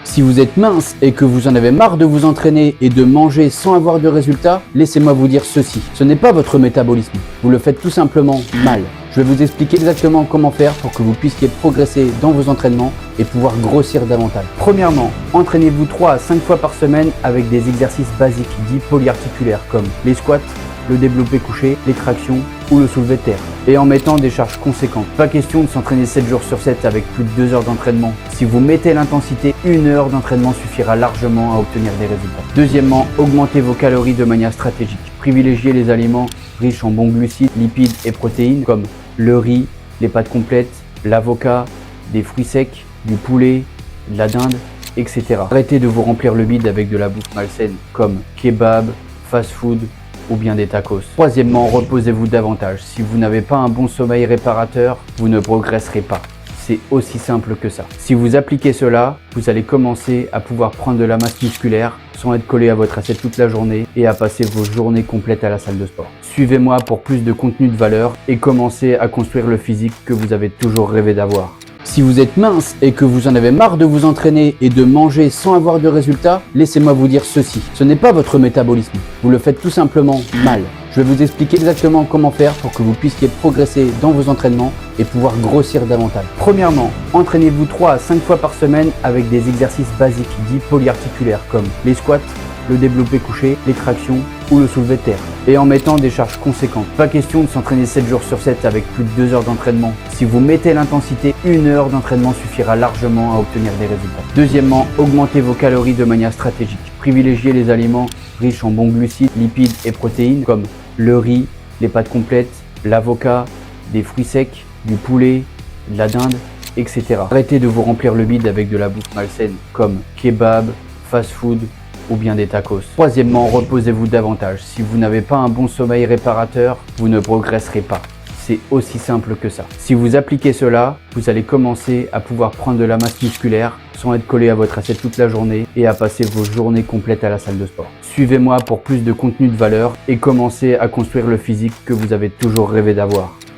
Si vous êtes mince et que vous en avez marre de vous entraîner et de manger sans avoir de résultats, laissez-moi vous dire ceci. Ce n'est pas votre métabolisme. Vous le faites tout simplement mal. Je vais vous expliquer exactement comment faire pour que vous puissiez progresser dans vos entraînements et pouvoir grossir davantage. Premièrement, entraînez-vous 3 à 5 fois par semaine avec des exercices basiques dits polyarticulaires comme les squats, le développé couché, les tractions ou le soulevé de terre. Et en mettant des charges conséquentes. Pas question de s'entraîner 7 jours sur 7 avec plus de 2 heures d'entraînement. Si vous mettez l'intensité, 1 heure d'entraînement suffira largement à obtenir des résultats. Deuxièmement, augmentez vos calories de manière stratégique. Privilégiez les aliments riches en bons glucides, lipides et protéines comme le riz, les pâtes complètes, l'avocat, des fruits secs, du poulet, de la dinde, etc. Arrêtez de vous remplir le bide avec de la bouffe malsaine comme kebab, fast-food ou bien des tacos. Troisièmement, reposez-vous davantage. Si vous n'avez pas un bon sommeil réparateur, vous ne progresserez pas. C'est aussi simple que ça. Si vous appliquez cela, vous allez commencer à pouvoir prendre de la masse musculaire sans être collé à votre assiette toute la journée et à passer vos journées complètes à la salle de sport. Suivez-moi pour plus de contenu de valeur et commencez à construire le physique que vous avez toujours rêvé d'avoir. Si vous êtes mince et que vous en avez marre de vous entraîner et de manger sans avoir de résultats, laissez-moi vous dire ceci. Ce n'est pas votre métabolisme. Vous le faites tout simplement mal. Je vais vous expliquer exactement comment faire pour que vous puissiez progresser dans vos entraînements et pouvoir grossir davantage. Premièrement, entraînez-vous 3 à 5 fois par semaine avec des exercices basiques dits polyarticulaires comme les squats, le développé couché, les tractions ou le soulevé de terre. Et en mettant des charges conséquentes. Pas question de s'entraîner 7 jours sur 7 avec plus de 2 heures d'entraînement. Si vous mettez l'intensité, 1 heure d'entraînement suffira largement à obtenir des résultats. Deuxièmement, augmentez vos calories de manière stratégique. Privilégiez les aliments riches en bons glucides, lipides et protéines comme le riz, les pâtes complètes, l'avocat, des fruits secs, du poulet, de la dinde, etc. Arrêtez de vous remplir le bide avec de la bouffe malsaine comme kebab, fast-food ou bien des tacos. Troisièmement, reposez-vous davantage. Si vous n'avez pas un bon sommeil réparateur, vous ne progresserez pas. C'est aussi simple que ça. Si vous appliquez cela, vous allez commencer à pouvoir prendre de la masse musculaire sans être collé à votre assiette toute la journée et à passer vos journées complètes à la salle de sport. Suivez-moi pour plus de contenu de valeur et commencez à construire le physique que vous avez toujours rêvé d'avoir.